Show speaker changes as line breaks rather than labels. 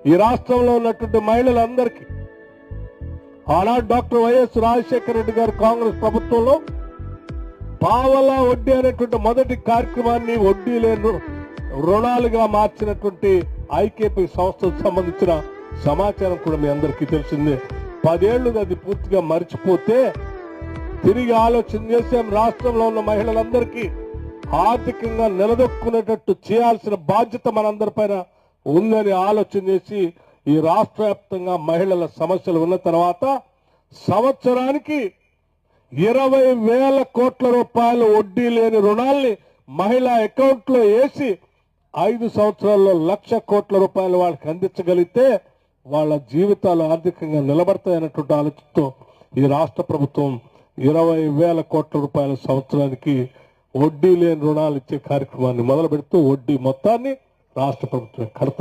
ఈ రాష్ట్రంలో ఉన్నటువంటి మహిళలందరికీ ఆనాడు డాక్టర్ వైఎస్ రాజశేఖర రెడ్డి గారు కాంగ్రెస్ ప్రభుత్వంలో పావలా వడ్డీ అనేటువంటి మొదటి కార్యక్రమాన్ని వడ్డీ లేని రుణాలుగా మార్చినటువంటి ఐకేపీ సంస్థకు సంబంధించిన సమాచారం కూడా మీ అందరికీ తెలిసిందే. 10 ఏళ్లు అది పూర్తిగా మర్చిపోతే తిరిగి ఆలోచన చేసాం. రాష్ట్రంలో ఉన్న మహిళలందరికీ ఆర్థికంగా నిలదొక్కునేటట్టు చేయాల్సిన బాధ్యత మనందరిపైన ఉందని ఆలోచన చేసి ఈ రాష్ట్ర వ్యాప్తంగా మహిళల సమస్యలు ఉన్న తర్వాత సంవత్సరానికి 20,000 కోట్ల రూపాయల వడ్డీ లేని రుణాల్ని మహిళా అకౌంట్ లో వేసి 5 సంవత్సరాల్లో 1,00,000 కోట్ల రూపాయలు వాళ్ళకి అందించగలిగితే వాళ్ళ జీవితాలు ఆర్థికంగా నిలబడతాయన్నటువంటి ఆలోచనతో ఈ రాష్ట్ర ప్రభుత్వం 20,000 కోట్ల రూపాయల సంవత్సరానికి వడ్డీ లేని రుణాలు ఇచ్చే కార్యక్రమాన్ని మొదలు పెడుతూ వడ్డీ మొత్తాన్ని రాష్ట్ర ప్రభుత్వం కడతా